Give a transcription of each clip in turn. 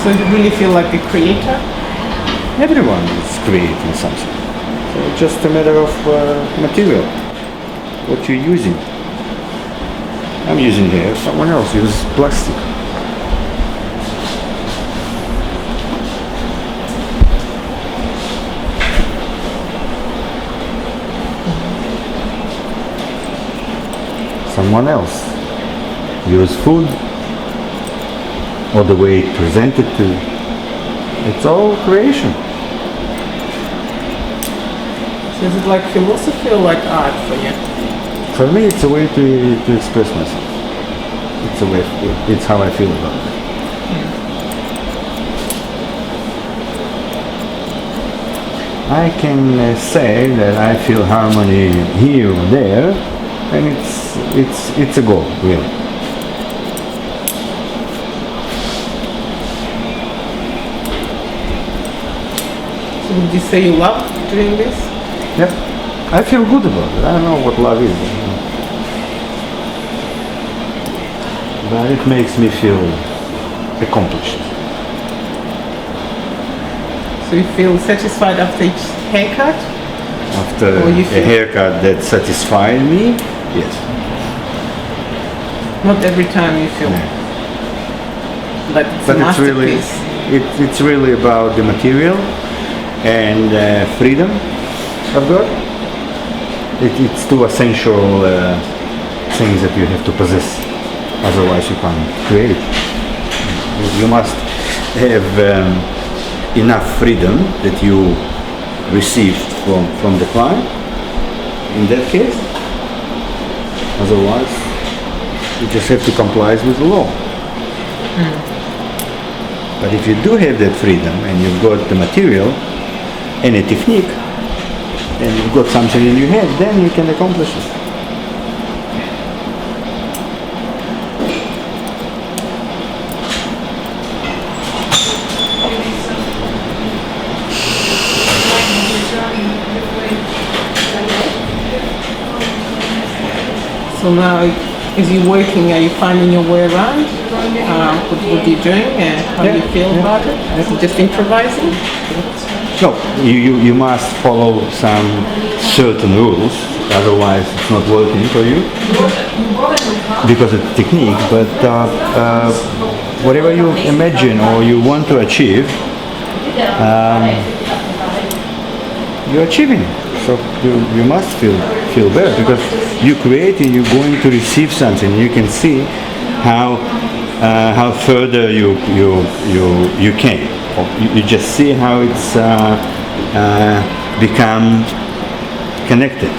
So you really feel like a creator? Everyone is creating something. So it's just a matter of material, what you're using. I'm using hair, someone else uses plastic. Someone else use food or the way it's presented to. It's all creation. So is it like philosophy or like art for you? For me, it's a way to express myself. It's a way. It's how I feel about it. I can say that I feel harmony here or there, and it's a goal, really. So would you say you love doing this? Yep. I feel good about it. I don't know what love is, but it makes me feel accomplished. So you feel satisfied after each haircut? After Or you a feel- haircut that satisfied me, yes. Not every time you feel like it's But a it's really, masterpiece. it's really about the material and freedom I've got. It's two essential things that you have to possess, otherwise you can't create. You must have enough freedom that you received from the client, in that case. Otherwise, you just have to comply with the law. But if you do have that freedom and you've got the material and a technique, and you've got something in your head, then you can accomplish it. So now, as you're working, are you finding your way around? What you're doing? How do you feel about it? Is it just improvising? No, you must follow some certain rules, otherwise it's not working for you, because it's technique, but whatever you imagine or you want to achieve, you're achieving. So you must feel better, because you're creating, you're going to receive something. You can see how further you came. You just see how it's become connected.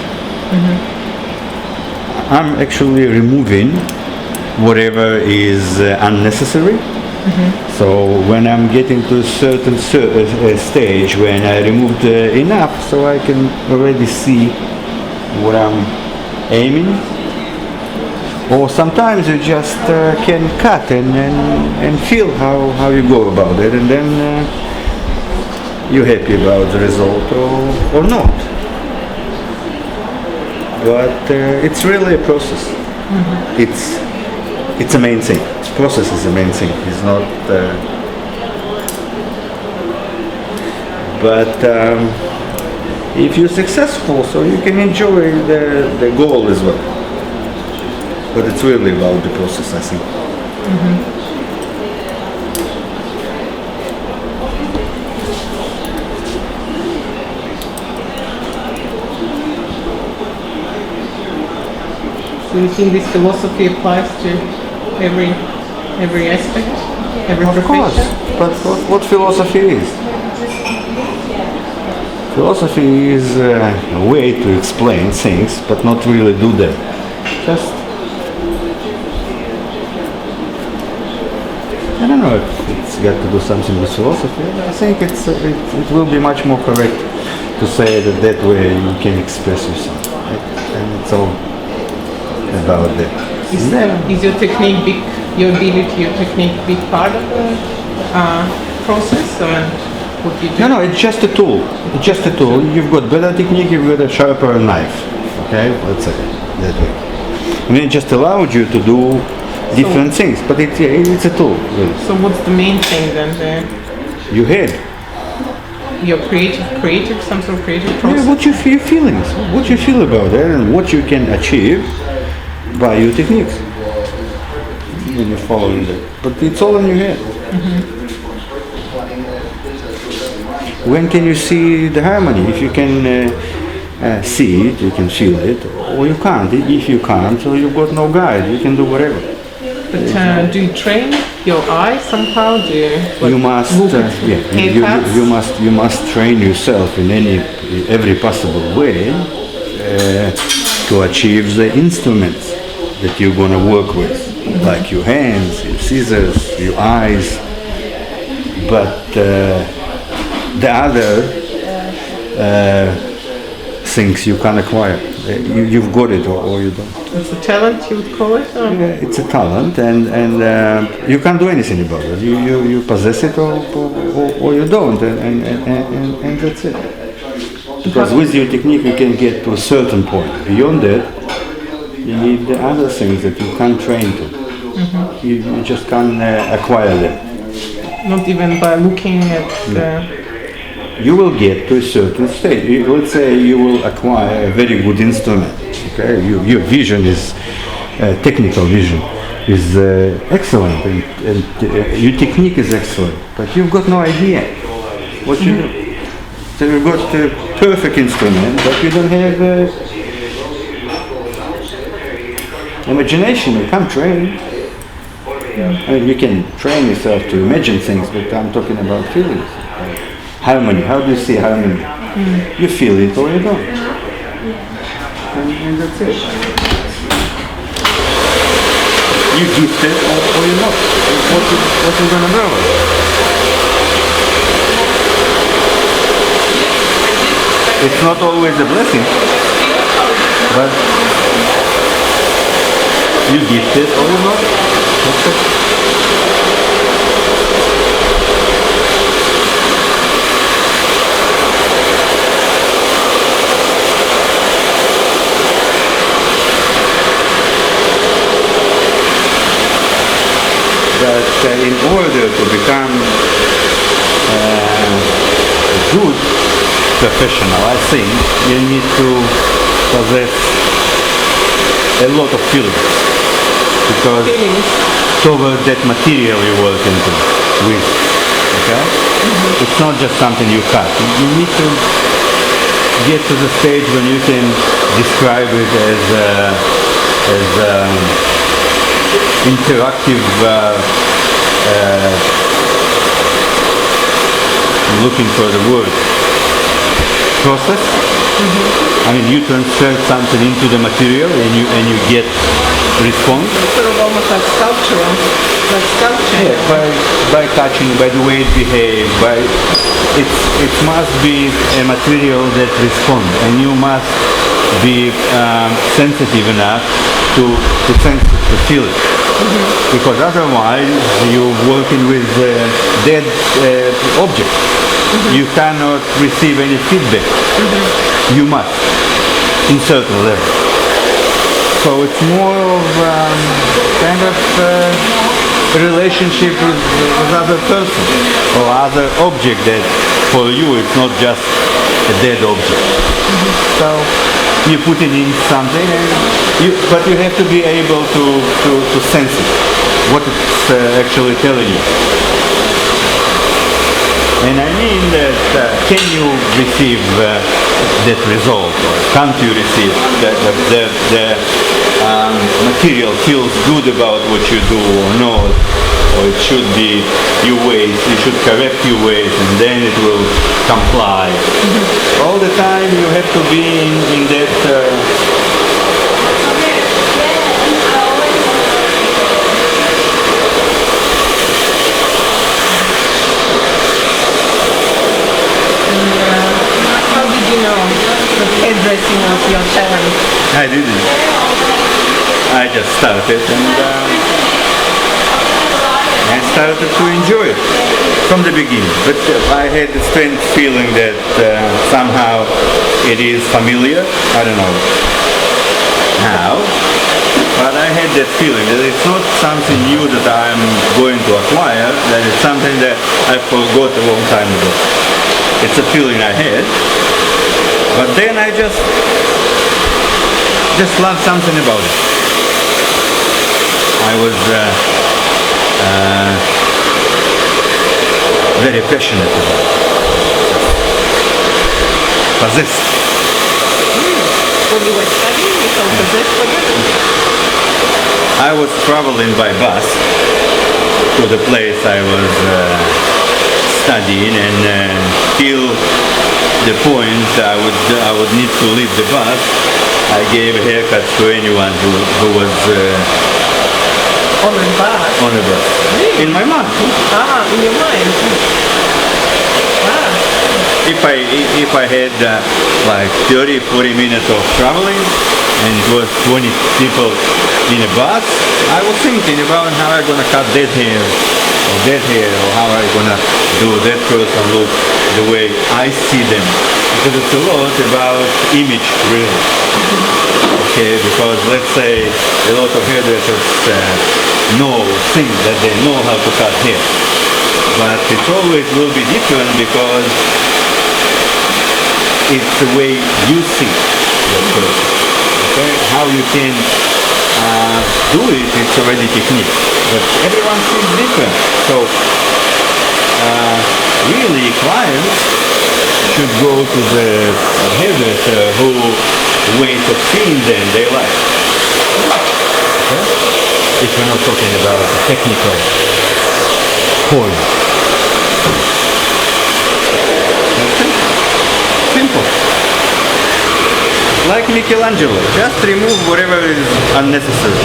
I'm actually removing whatever is unnecessary. So when I'm getting to a certain stage, when I removed enough, so I can already see what I'm aiming. Or sometimes you just can cut and feel how you go about it, and then you're happy about the result or not. But it's really a process. It's a main thing. Process is the main thing. It's not. But if you're successful, so you can enjoy the goal as well. But it's really about the process, I think. So you think this philosophy applies to every aspect, every Of course, profession? but what philosophy is? Philosophy is a way to explain things, but not really do that. Just, I don't know if it's got to do something with philosophy. I think it will be much more correct to say that way you can express yourself, right? And it's all about that. Is your technique big? Your ability, your technique, big part of the process, or what you do? No, it's just a tool. It's just a tool. You've got better technique, you've got a sharper knife. Okay, let's say that way. And it just allowed you to do different things. But it's a tool, really. So what's the main thing then there? Your head. Your creative, some sort of creative process? Yeah, what you feel, feelings, what you feel about it, and what you can achieve by your techniques when you're following that. But it's all in your head. When can you see the harmony? If you can see it, you can feel it, or you can't. If you can't, so you've got no guide. You can do whatever. But do you train your eye somehow? Do you? You must, you must train yourself in every possible way to achieve the instruments that you're gonna work with, like your hands, your scissors, your eyes. But the other things you can acquire. You've got it or you don't. It's a talent, you would call it? Or? Yeah, it's a talent, and you can't do anything about it. You possess it or you don't, and that's it. Because with your technique you can get to a certain point. Beyond that, you need the other things that you can't train to. You just can't acquire them. Not even by looking at the... You will get to a certain stage. Let's say you will acquire a very good instrument. Okay, your vision is technical vision is excellent, and your technique is excellent, but you've got no idea what you do. So you've got a perfect instrument, but you don't have imagination. You can't train. I mean, you can train yourself to imagine things, but I'm talking about feelings. Harmony. How do you see harmony? You feel it or you don't. And that's it. You gifted or you're not. What you gonna do? It's not always a blessing, but you gifted or you're not. That's it. That in order to become a good professional, I think you need to possess a lot of feelings, because toward that material you work into with, okay? It's not just something you cut. You need to get to the stage when you can describe it as interactive, looking for the word, process. I mean, you transfer something into the material and you get response. Sort of almost like sculpture. Yeah, by touching, by the way it behaves, it must be a material that responds, and you must be sensitive enough to sense it, to feel it. Because otherwise you're working with dead object. You cannot receive any feedback. You must, in certain level. So it's more of kind of a relationship with other person or other object that for you it's not just a dead object. So you put it in something, but you have to be able to sense it, what it's actually telling you. And I mean that can you receive that result, or can't you receive that the material feels good about what you do or not, or it should be your ways, you should correct your ways and then it will comply. All the time you have to be in that How did you know that hairdressing was your talent? I didn't. I just started and I started to enjoy it from the beginning. But I had a strange feeling that somehow it is familiar. I don't know how, But I had that feeling that it's not something new that I'm going to acquire, that it's something that I forgot a long time ago. It's a feeling I had, but then I just love something about it. I was very passionate about it. Possessed. When you were studying, you felt possessed with it? I was traveling by bus to the place I was studying, and till the point I would need to leave the bus, I gave a haircut to anyone who was On the bus? on a bus. Really? In my mind. In your mind? Wow. If I had like 30-40 minutes of traveling and it was 20 people in a bus, I was thinking about how I'm gonna cut that hair or how I'm gonna do that person look the way I see them, because it's a lot about image really. Okay, because let's say a lot of hairdressers think that they know how to cut hair, but it always will be different because it's the way you see that person. Okay, how you can do it, it's already technique, but everyone sees different. So really clients should go to the hairdresser who way of seeing them they like. Okay? If we're not talking about the technical point. Simple. Like Michelangelo, just remove whatever is unnecessary.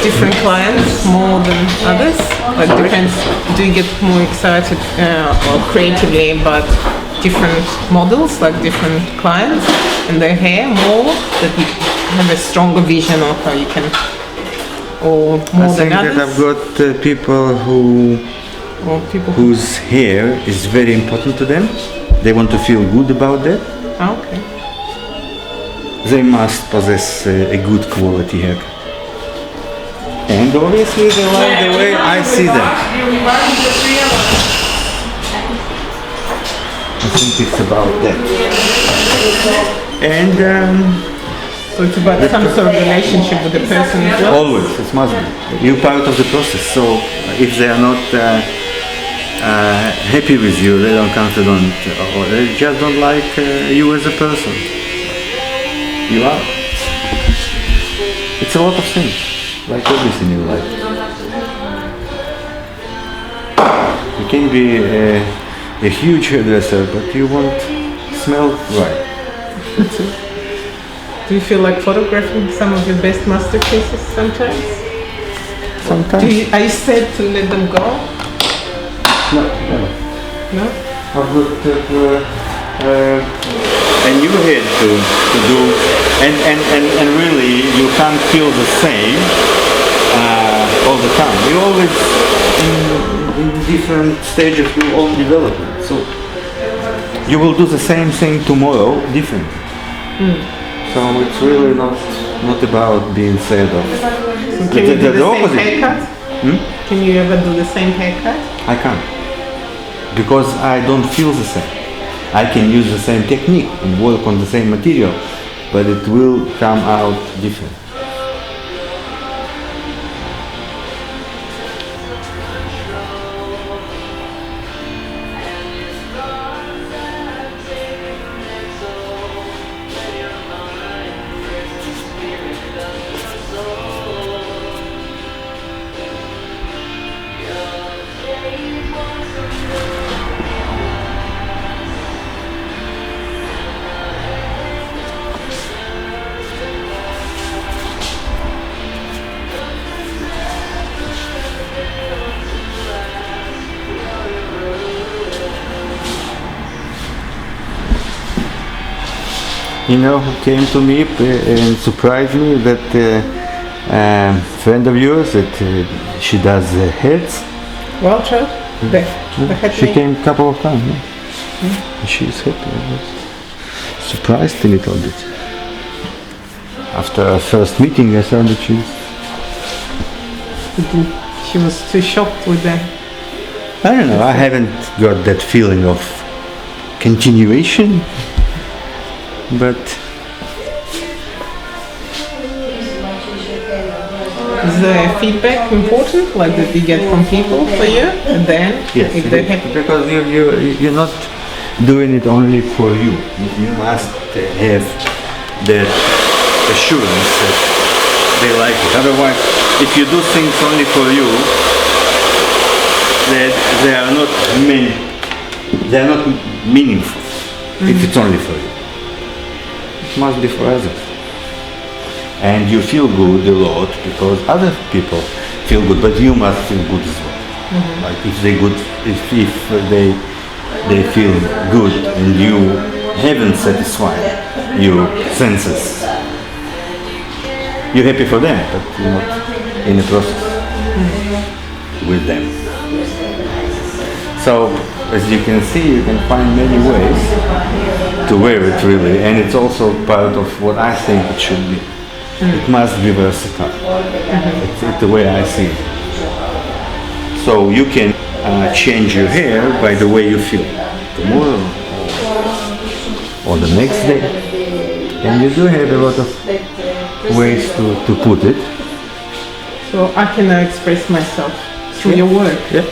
Different clients more than others? Like depends, do you get more excited or creatively about different models, like different clients and their hair more, that you have a stronger vision of how you can, or more than others? I think that I've got people whose hair is very important to them. They want to feel good about that. Okay. They must possess a good quality hair. And obviously they like the way I see them. I think it's about that. And so it's about some sort of relationship with the person as well? Always, it must be. You're part of the process. So if they are not happy with you, they don't confident, or they just don't like you as a person. You are. It's a lot of things. Like everything in life. You can be a huge hairdresser, but you won't smell right. That's it. Do you feel like photographing some of your best masterpieces sometimes? Sometimes. Are you sad to let them go? No, never. No? I've got a new head to do, and really you can't feel the same all the time. You're always in different stages of your own development. So you will do the same thing tomorrow different. So it's really not about being sad of. So can you do the same haircut? Can you ever do the same haircut? I can't. Because I don't feel the same. I can use the same technique and work on the same material, but it will come out different. came to me and surprised me that a friend of yours that she does heads. Well, Joe, the head She name. came a couple of times. Yeah. She's happy. I was surprised a little bit. After our first meeting, I thought that She was too shocked with that. I don't know. I haven't got that feeling of continuation, but Is the feedback important, like that you get from people for you, and then yes, if they're happy? because you're not doing it only for you. You must have that assurance that they like it. Otherwise, if you do things only for you, that they are not meaningful. If it's only for you, it must be for others. And you feel good a lot because other people feel good, but you must feel good as well. Like if they feel good and you haven't satisfied your senses, you're happy for them, but you're not in the process with them. So as you can see, you can find many ways to wear it really, and it's also part of what I think it should be. It must be versatile. It's the way I see it. So you can change your hair by the way you feel tomorrow or the next day. And you do have a lot of ways to put it. So I can express myself through your work. Yeah.